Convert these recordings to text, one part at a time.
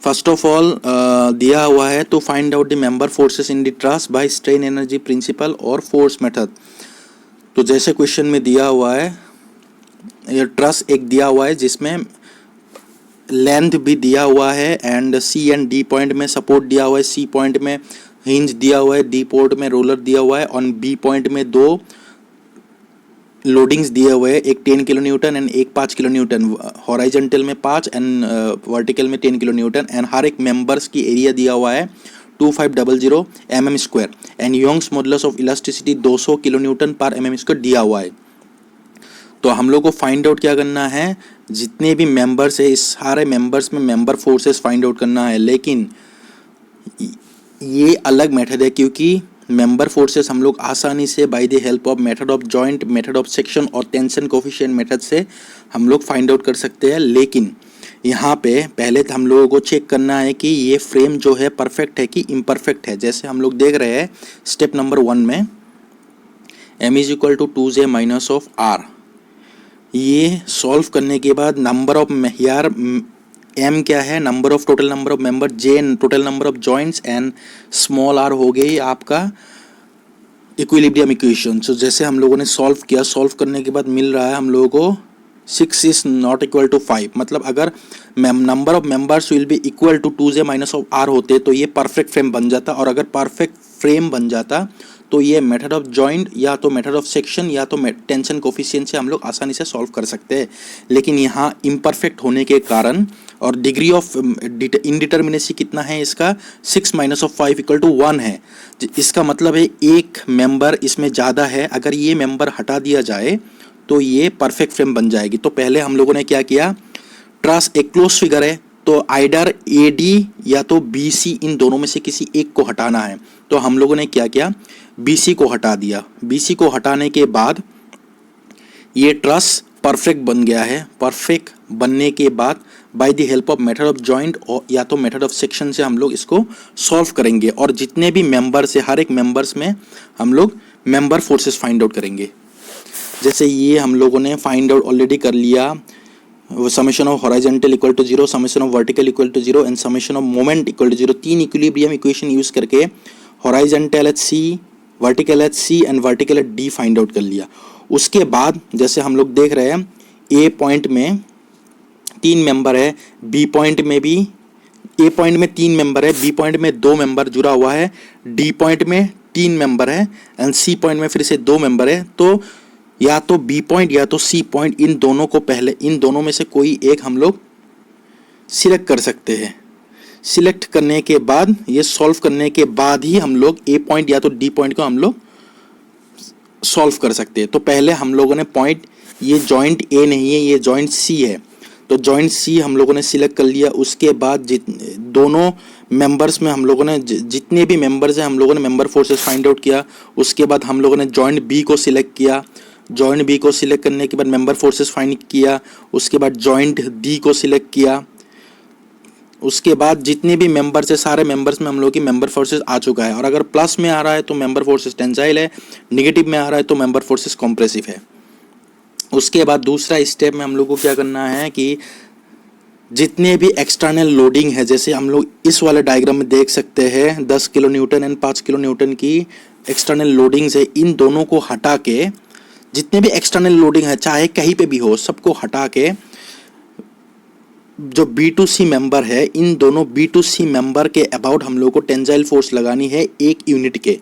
First of all दिया हुआ है to find out the member forces in the truss by strain energy principle और force method. तो जैसे क्वेश्चन में दिया हुआ है, ये ट्रस एक दिया हुआ है जिसमें लेंथ भी दिया हुआ है and C and D point में सपोर्ट दिया हुआ है, सी पॉइंट में हिंज दिया हुआ है, डी पॉइंट में रोलर दिया हुआ है और बी पॉइंट में दो लोडिंग्स दिए हुए हैं, एक 10 किलो न्यूटन एंड एक 5 किलो न्यूटन, हॉराइजेंटल में 5 एंड वर्टिकल में 10 किलो न्यूटन एंड हर एक मेंबर्स की एरिया दिया हुआ है 2500 mm square and Young's modulus of elasticity 200 kilo newton पर mm स्क्वायर दिया हुआ है। तो हम लोग को फाइंड आउट क्या करना है, जितने भी मेंबर्स है इस सारे मेंबर्स में मेंबर फोर्सेस फाइंड आउट करना है। लेकिन ये अलग मेथड है क्योंकि मेंबर फोर्सेस हम लोग आसानी से bye the help of method of joint, method of section और टेंशन कोफिशिएंट मेथड से हम लोग फाइंड आउट कर सकते हैं। लेकिन यहाँ पे पहले तो हम लोगों को चेक करना है कि ये फ्रेम जो है परफेक्ट है कि इम्परफेक्ट है। जैसे हम लोग देख रहे हैं स्टेप नंबर 1 में m is equal to 2j minus of r। ये सॉल्व करने के बाद नंबर ऑफ यार m क्या है, number of total number of member, j total number of joints and small r हो गई आपका इक्विलिब्रियम इक्वेशन। सो जैसे हम लोगों ने सॉल्व किया, सॉल्व करने के बाद मिल रहा है हम लोगों को 6 इज नॉट इक्वल टू 5। मतलब अगर number of members will be equal to 2j minus of r होते तो ये परफेक्ट फ्रेम बन जाता, और अगर परफेक्ट फ्रेम बन जाता तो ये मेथड ऑफ जॉइंट या तो मेथड ऑफ सेक्शन या तो टेंशन कोफिशिएंट से हम लोग आसानी से सॉल्व कर सकते हैं। लेकिन यहाँ इम्परफेक्ट होने के कारण और डिग्री ऑफ इनडिटर्मिनेसी कितना है इसका, 6 माइनस ऑफ 5 इक्वल टू 1 है। इसका मतलब है एक मेंबर इसमें ज़्यादा है, अगर ये मेंबर हटा दिया जाए तो ये परफेक्ट फ्रेम बन जाएगी। तो पहले हम लोगों ने क्या किया, ट्रस एक क्लोज फिगर है तो आइडर AD या तो BC इन दोनों में से किसी एक को हटाना है। तो हम लोगों ने क्या किया, BC को हटा दिया। BC को हटाने के बाद ये ट्रस परफेक्ट बन गया है। परफेक्ट बनने के बाद bye the help of method of joint या तो मेथड ऑफ सेक्शन से हम लोग इसको सॉल्व करेंगे और जितने भी मेंबर्स है हर एक मेंबर्स में हम लोग मेंबर फोर्सेस फाइंड आउट करेंगे। जैसे ये हम लोगों ने फाइंड आउट ऑलरेडी कर लिया, summation of horizontal equal to 0, summation of vertical equal to 0 and summation of moment equal to 0। 3 equilibrium equation use करके horizontal at C, vertical at C and vertical at D find out कर लिया। उसके बाद जैसे हम लोग देख रहे हैं A पॉइंट में 3 मेंबर है, B पॉइंट में भी A पॉइंट में 3 मेंबर है, B पॉइंट में 2 मेंबर जुड़ा हुआ है, D पॉइंट में 3 मेंबर है एंड C पॉइंट में फिर से 2 मेंबर है। तो या तो B पॉइंट या तो C पॉइंट, इन दोनों को पहले, इन दोनों में से कोई एक हम लोग सिलेक्ट कर सकते हैं। सिलेक्ट करने के बाद ये सॉल्व करने के बाद ही हम लोग A पॉइंट या तो D पॉइंट को हम लोग सॉल्व कर सकते हैं। तो पहले हम लोगों ने पॉइंट, ये जॉइंट A नहीं है, ये जॉइंट C है, तो जॉइंट C हम लोगों ने सिलेक्ट कर लिया। उसके बाद दोनों मेंबर्स में हम लोगों ने जितने भी मेंबर्स हैं हम लोगों ने मेंबर फोर्सेस फाइंड आउट किया। उसके बाद हम लोगों ने जॉइंट B को सिलेक्ट किया। जॉइंट B को सिलेक्ट करने के बाद मेंबर फोर्सेस फाइंड किया। उसके बाद जॉइंट D को सिलेक्ट किया। उसके बाद जितने भी मेंबर्स है सारे मेंबर्स में हम लोग की मेंबर फोर्सेस आ चुका है, और अगर प्लस में आ रहा है तो मेंबर फोर्सेस टेंसाइल है, नेगेटिव में आ रहा है तो मेंबर फोर्सेस कॉम्प्रेसिव है। उसके बाद दूसरा स्टेप में हम लोग को क्या करना है कि जितने भी एक्सटर्नल लोडिंग है, जैसे हम लोग इस वाले डायग्राम में देख सकते हैं 10 kilo Newton and 5 kilo Newton की एक्सटर्नल लोडिंग्स है, इन दोनों को हटा के जितने भी एक्सटर्नल लोडिंग है चाहे कहीं पे भी हो सबको हटा के जो B2C मेंबर है, इन दोनों B2C मेंबर के अबाउट हम लोग को टेंजाइल फोर्स लगानी है 1 यूनिट के।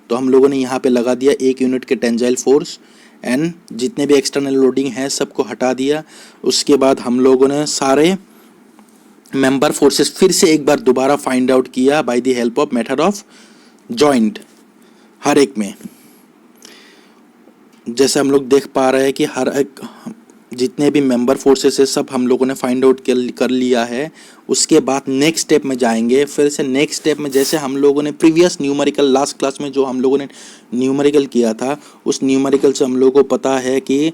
तो हम लोगों ने यहाँ पे लगा दिया 1 यूनिट के टेंजाइल फोर्स एंड जितने भी एक्सटर्नल लोडिंग है सबको हटा दिया। उसके बाद हम लोगों ने सारे मेंबर फोर्सेस फिर से एक बार दोबारा फाइंड आउट किया by the help of method of joint हर एक में। जैसे हम लोग देख पा रहे हैं कि हर एक जितने भी मेंबर फोर्सेस है सब हम लोगों ने फाइंड आउट कर लिया है। उसके बाद नेक्स्ट स्टेप में जाएंगे। फिर से नेक्स्ट स्टेप में जैसे हम लोगों ने प्रीवियस न्यूमेरिकल लास्ट क्लास में जो हम लोगों ने न्यूमेरिकल किया था, उस न्यूमेरिकल से हम लोगों को पता है कि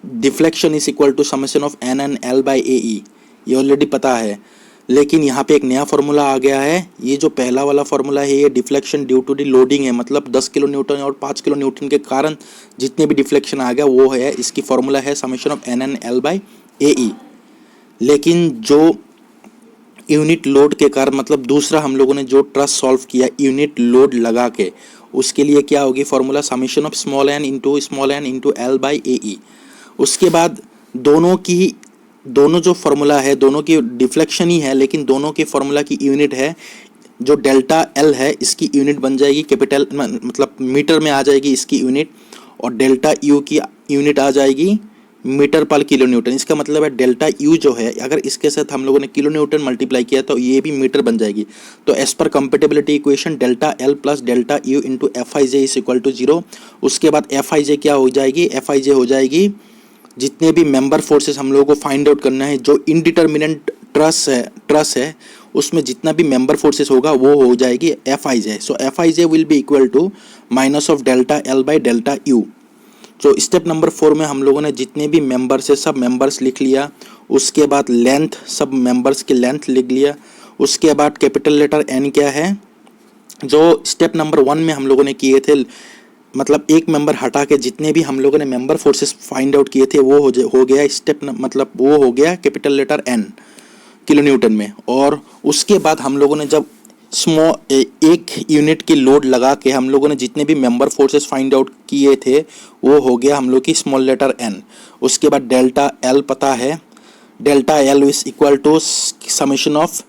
deflection is equal to summation of N N L by A E, ये ऑलरेडी पता है। लेकिन यहाँ पे एक नया फार्मूला आ गया है। ये जो पहला वाला फार्मूला है ये deflection due to the loading है, मतलब 10 किलो न्यूटन और 5 किलो न्यूटन के कारण जितने भी डिफ्लेक्शन आ गया वो है, इसकी फार्मूला है summation of N N L by A E. लेकिन जो यूनिट लोड के कारण, मतलब दूसरा हम लोगों ने जो ट्रस्ट सॉल्व किया यूनिट लोड लगा के, उसके लिए क्या होगी formula, summation of small N into L by A E. उसके बाद दोनों जो फॉर्मूला है दोनों की डिफ्लेक्शन ही है, लेकिन दोनों के फॉर्मूला की यूनिट है जो डेल्टा एल है, इसकी यूनिट बन जाएगी कैपिटल, मतलब मीटर में आ जाएगी इसकी यूनिट, और डेल्टा यू की यूनिट आ जाएगी मीटर पर किलो न्यूटन। इसका मतलब है डेल्टा यू जो है, अगर इसके साथ हम लोगों ने किलो न्यूटन मल्टीप्लाई किया तो ये भी मीटर बन जाएगी। तो as per compatibility equation delta L plus delta U into F I J is equal to 0। उसके बाद एफ आई जे क्या हो जाएगी, एफ आई जे हो जाएगी जितने भी मेंबर फोर्सेस हम लोगों को फाइंड आउट करना है, जो इनडिटर्मिनेंट ट्रस है उसमें जितना भी मेंबर फोर्सेस होगा वो हो जाएगी F I J. So F I J will be equal to minus of delta L by delta U. तो स्टेप नंबर 4 में हम लोगों ने जितने भी मेंबर्स है सब मेंबर्स लिख लिया। उसके बाद लेंथ, सब मेंबर्स की लेंथ लिख लिया। उसके बाद कैपिटल लेटर एन क्या है, जो स्टेप नंबर 1 में हम लोगों ने किए थे, मतलब एक मेंबर हटा के जितने भी हम लोगों ने मेंबर फोर्सेस फाइंड आउट किए थे वो हो गया स्टेप, मतलब वो हो गया capital letter N kilo newton में। और उसके बाद हम लोगों ने जब एक यूनिट की लोड लगा के हम लोगों ने जितने भी मेंबर फोर्सेस फाइंड आउट किए थे वो हो गया हम लोग की स्मॉल लेटर एन। उसके बाद डेल्टा एल पता है, delta L is equal to summation of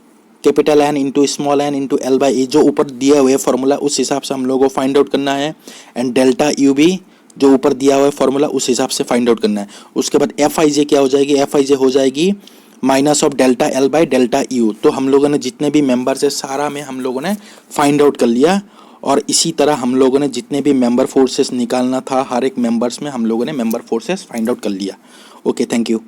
capital N into small N into L by E, जो ऊपर दिया हुआ है फॉर्मूला उस हिसाब से हम लोगों को फाइंड आउट करना है। एंड डेल्टा यू भी जो ऊपर दिया हुआ है फॉर्मूला उस हिसाब से फाइंड आउट करना है। उसके बाद एफ आई जे क्या हो जाएगी, एफ आई जे हो जाएगी minus of delta L by delta U. तो हम लोगों ने जितने भी मेंबर्स है सारा में हम लोगों ने फाइंड आउट कर लिया। और इसी तरह हम लोगों ने जितने भी मेंबर फोर्सेस निकालना था हर एक मेंबर्स में हम लोगों ने मेंबर फोर्सेस फाइंड आउट कर लिया। Okay, thank you.